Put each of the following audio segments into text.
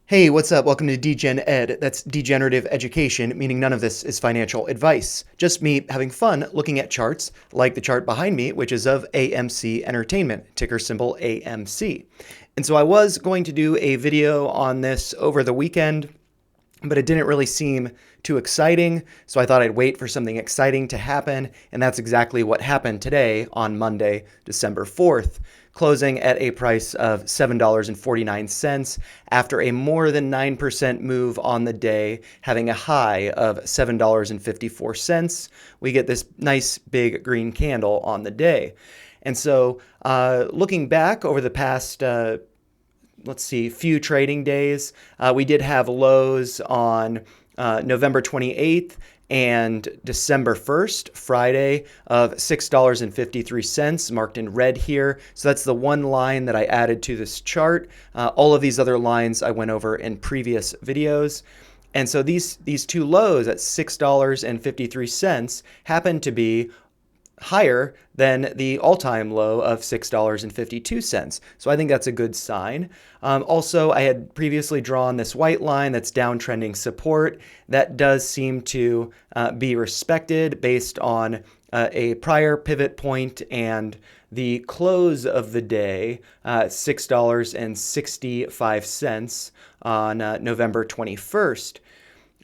Hey, what's up? Welcome to Degen Ed. That's degenerative education, meaning none of this is financial advice. Just me having fun looking at charts, like the chart behind me, which is of AMC Entertainment, ticker symbol AMC. And so I was going to do a video on this over the weekend, but it didn't really seem too exciting, so I thought I'd wait for something exciting to happen, and that's exactly what happened today on Monday, December 4th, closing at a price of $7.49 after a more than 9% move on the day, having a high of $7.54. We get this nice big green candle on the day. And so looking back over the past few trading days. We did have lows on November 28th and December 1st, Friday, of $6.53, marked in red here. So that's the one line that I added to this chart. All of these other lines I went over in previous videos. And so these two lows at $6.53 happen to be higher than the all-time low of $6.52. So I think that's a good sign. Also, I had previously drawn this white line that's downtrending support. That does seem to be respected based on a prior pivot point and the close of the day, $6.65 on November 21st.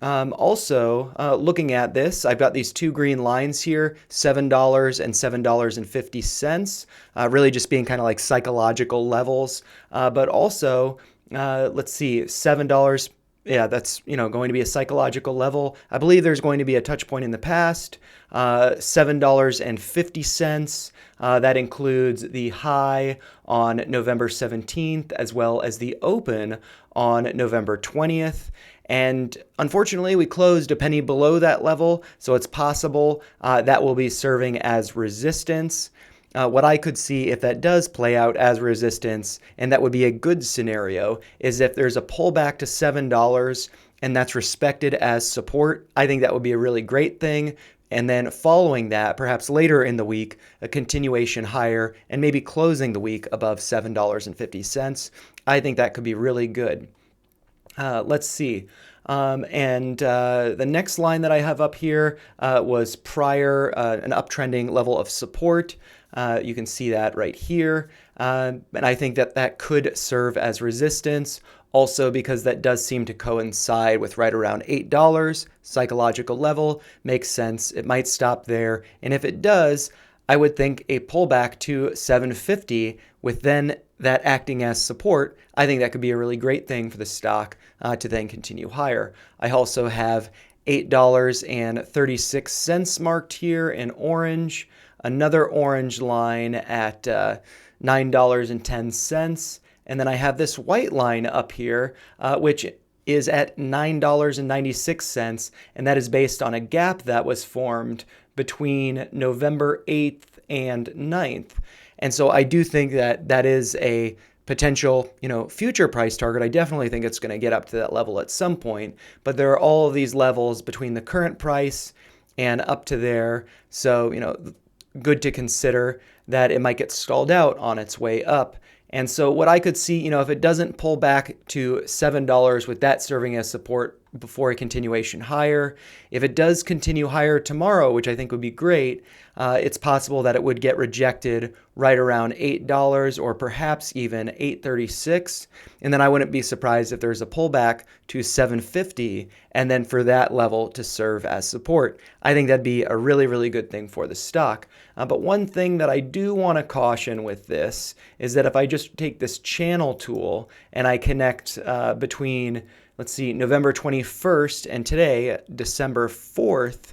Looking at this, I've got these two green lines here, $7 and $7.50, really just being kind of like psychological levels. But also, let's see, $7, yeah, that's, going to be a psychological level. I believe there's going to be a touch point in the past, $7.50. That includes the high on November 17th, as well as the open on November 20th. And unfortunately, we closed a penny below that level, so it's possible that will be serving as resistance. What I could see if that does play out as resistance, and that would be a good scenario, is if there's a pullback to $7 and that's respected as support. I think that would be a really great thing. And then following that, perhaps later in the week, a continuation higher and maybe closing the week above $7.50. I think that could be really good. Let's see. The next line that I have up here was prior an uptrending level of support. You can see that right here. And I think that that could serve as resistance. Also, because that does seem to coincide with right around $8, psychological level, makes sense. It might stop there. And if it does, I would think a pullback to $7.50 with then that acting as support. I think that could be a really great thing for the stock to then continue higher. I also have $8.36 marked here in orange, another orange line at $9.10, and then I have this white line up here, which is at $9.96, and that is based on a gap that was formed between November 8th and 9th. And so I do think that that is a potential, future price target. I definitely think it's going to get up to that level at some point, but there are all of these levels between the current price and up to there. So, good to consider that it might get stalled out on its way up. And so what I could see, if it doesn't pull back to $7 with that serving as support before a continuation higher, if it does continue higher tomorrow, which I think would be great, it's possible that it would get rejected right around $8 or perhaps even $8.36. And then I wouldn't be surprised if there's a pullback to $7.50 and then for that level to serve as support. I think that'd be a really, really good thing for the stock. But one thing that I do want to caution with this is that if I just take this channel tool and I connect between, let's see, November 21st and today, December 4th,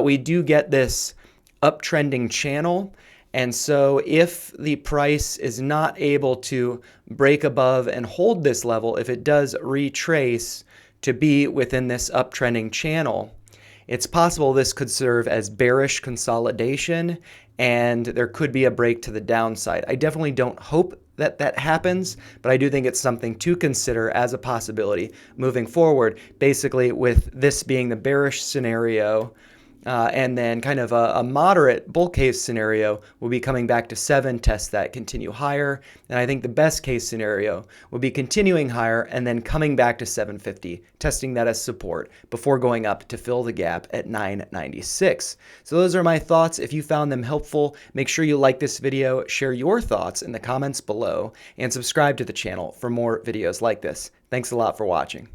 we do get this uptrending channel. And so if the price is not able to break above and hold this level, if it does retrace to be within this uptrending channel, it's possible this could serve as bearish consolidation and there could be a break to the downside. I definitely don't hope that that happens, but I do think it's something to consider as a possibility moving forward. Basically, with this being the bearish scenario, And then kind of a moderate bull case scenario will be coming back to 7, test that, continue higher. And I think the best case scenario will be continuing higher and then coming back to 750, testing that as support before going up to fill the gap at 996. So those are my thoughts. If you found them helpful, make sure you like this video, share your thoughts in the comments below, and subscribe to the channel for more videos like this. Thanks a lot for watching.